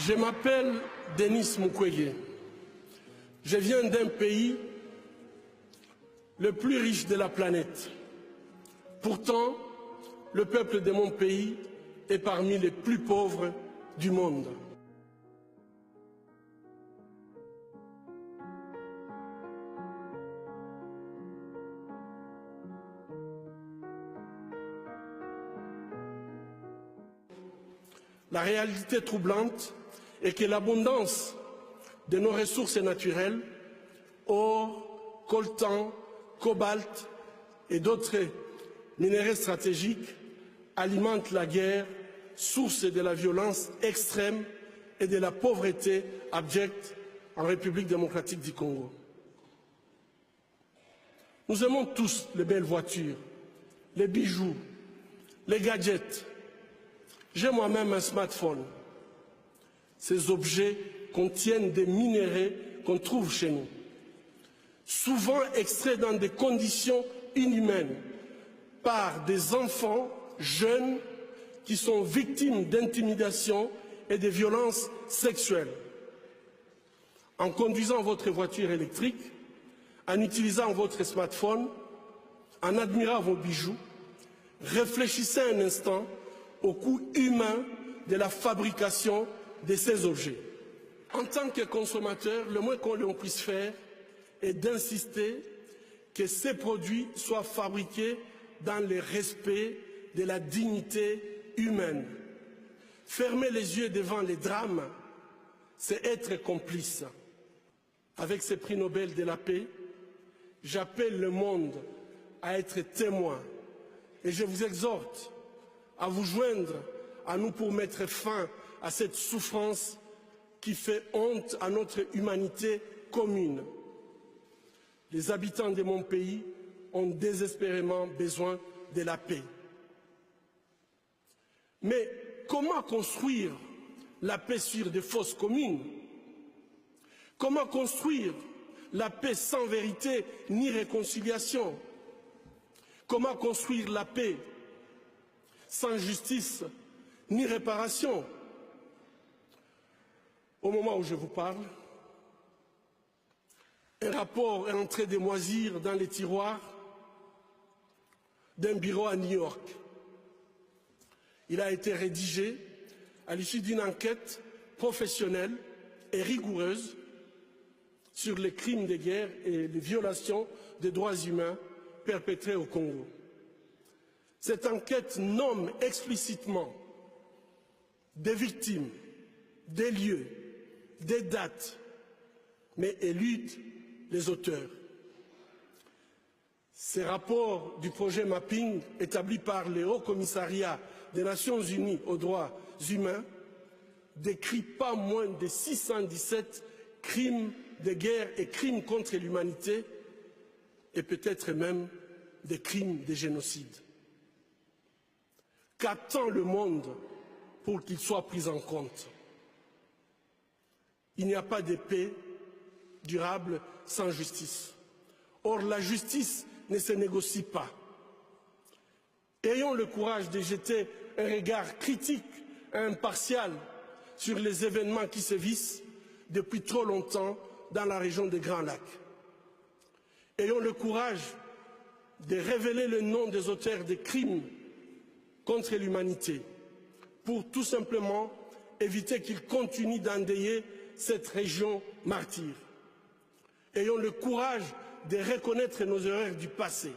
Je m'appelle Denis Mukwege. Je viens d'un pays le plus riche de la planète. Pourtant, le peuple de mon pays est parmi les plus pauvres du monde. La réalité troublante est que l'abondance de nos ressources naturelles, or, coltan, cobalt et d'autres minéraux stratégiques, alimente la guerre, source de la violence extrême et de la pauvreté abjecte en République démocratique du Congo. Nous aimons tous les belles voitures, les bijoux, les gadgets. J'ai moi-même un smartphone. Ces objets contiennent des minéraux qu'on trouve chez nous, souvent extraits dans des conditions inhumaines par des enfants jeunes qui sont victimes d'intimidation et de violences sexuelles. En conduisant votre voiture électrique, en utilisant votre smartphone, en admirant vos bijoux, réfléchissez un instant au coût humain de la fabrication de ces objets. En tant que consommateur, le moins qu'on puisse faire est d'insister que ces produits soient fabriqués dans le respect de la dignité humaine. Fermer les yeux devant les drames, c'est être complice. Avec ce prix Nobel de la paix, j'appelle le monde à être témoin et je vous exhorte à vous joindre à nous pour mettre fin à cette souffrance qui fait honte à notre humanité commune. Les habitants de mon pays ont désespérément besoin de la paix. Mais comment construire la paix sur des fausses communes? Comment construire la paix sans vérité ni réconciliation? Comment construire la paix sans justice ni réparation? Au moment où je vous parle, un rapport est en train de moisir dans les tiroirs d'un bureau à New York. Il a été rédigé à l'issue d'une enquête professionnelle et rigoureuse sur les crimes de guerre et les violations des droits humains perpétrés au Congo. Cette enquête nomme explicitement des victimes, des lieux, des dates, mais élude les auteurs. Ces rapports du projet Mapping, établi par le Haut Commissariat des Nations Unies aux droits humains, décrit pas moins de 617 crimes de guerre et crimes contre l'humanité, et peut-être même des crimes de génocide. Qu'attend le monde pour qu'il soit pris en compte? Il n'y a pas de paix durable sans justice. Or, la justice ne se négocie pas. Ayons le courage de jeter un regard critique et impartial sur les événements qui sévissent depuis trop longtemps dans la région des Grands Lacs. Ayons le courage de révéler le nom des auteurs des crimes contre l'humanité pour tout simplement éviter qu'ils continuent d'endeuiller cette région martyre. Ayons le courage de reconnaître nos erreurs du passé.